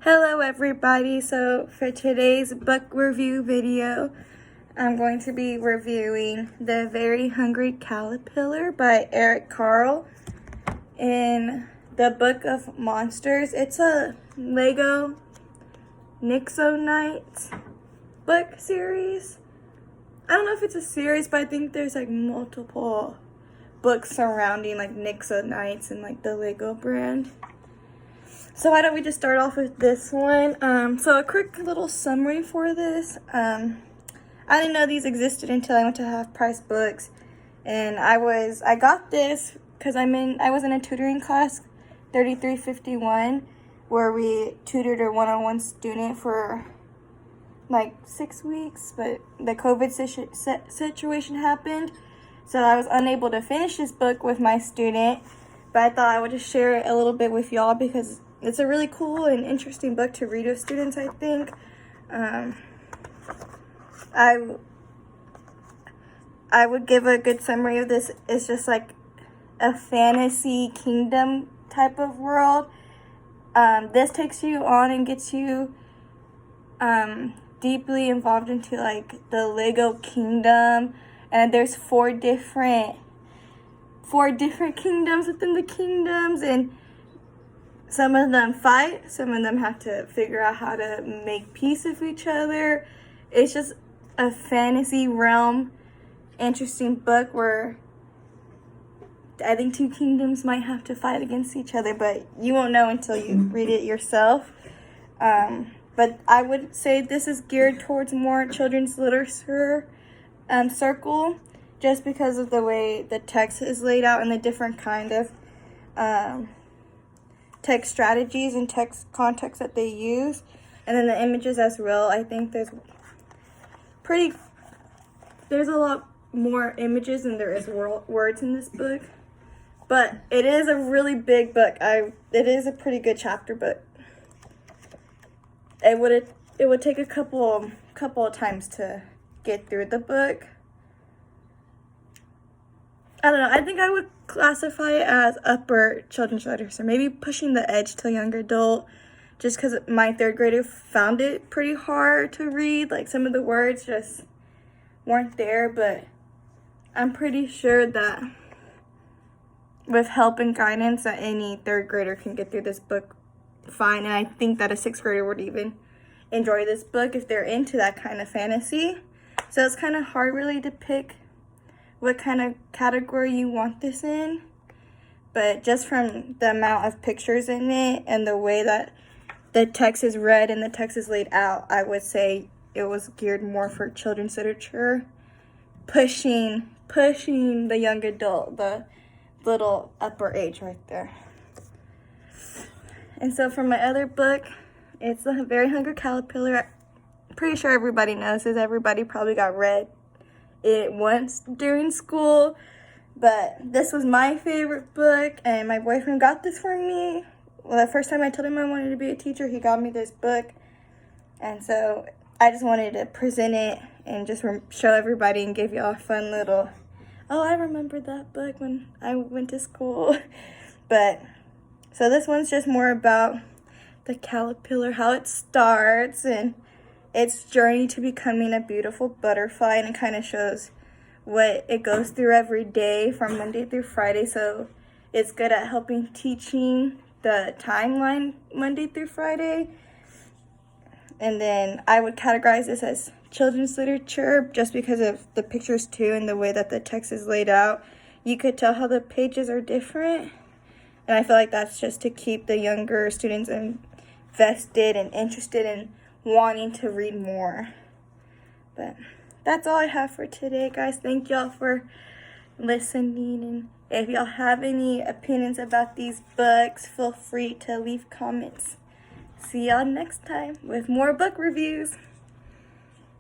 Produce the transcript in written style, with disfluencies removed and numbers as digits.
Hello everybody, so for today's book review video, I'm going to be reviewing The Very Hungry Caterpillar by Eric Carle in the Book of Monsters. It's a Lego Nixonite book series. I don't know if it's a series, but I think there's like multiple books surrounding like Nixonites and like the Lego brand. So why don't we just start off with this one? So a quick little summary for this. I didn't know these existed until I went to Half Price Books, and I got this because I was in a tutoring class, 3351, where we tutored a one-on-one student for like 6 weeks, but the COVID situation happened, so I was unable to finish this book with my student. But I thought I would just share it a little bit with y'all because it's a really cool and interesting book to read with students, I think. I would give a good summary of this. It's just like a fantasy kingdom type of world. This takes you on and gets you deeply involved into like the Lego kingdom. And there's four different kingdoms within the kingdoms, and some of them fight, some of them have to figure out how to make peace with each other. It's just a fantasy realm, interesting book where I think two kingdoms might have to fight against each other, but you won't know until you read it yourself. But I would say this is geared towards more children's literature circle, just because of the way the text is laid out and the different kind of text strategies and text context that they use, and then the images as well. I think there's a lot more images than there is words in this book, but it is a really big book. It is a pretty good chapter book. It would take a couple of times to get through the book. I don't know. I think I would classify it as upper children's literature, maybe pushing the edge to young adult, just because my third grader found it pretty hard to read. Like some of the words just weren't there, but I'm pretty sure that with help and guidance that any third grader can get through this book fine. And I think that a sixth grader would even enjoy this book if they're into that kind of fantasy. So it's kind of hard really to pick what kind of category you want this in, but just from the amount of pictures in it and the way that the text is read and the text is laid out, I would say it was geared more for children's literature, pushing the young adult, the little upper age right there. And so for my other book, it's The Very Hungry Caterpillar. I'm pretty sure everybody knows this. Everybody probably read it once during school, but this was my favorite book, and my boyfriend got this for me. Well, the first time I told him I wanted to be a teacher, he got me this book, and so I just wanted to present it and just show everybody and give y'all a fun little, oh, I remember that book when I went to school. But so this one's just more about the caterpillar, how it starts and its journey to becoming a beautiful butterfly, and it kind of shows what it goes through every day from Monday through Friday. So it's good at helping teaching the timeline Monday through Friday. And then I would categorize this as children's literature just because of the pictures too and the way that the text is laid out. You could tell how the pages are different, and I feel like that's just to keep the younger students invested and interested in wanting to read more. But that's all I have for today, guys. Thank y'all for listening, and if y'all have any opinions about these books, feel free to leave comments. See y'all next time with more book reviews.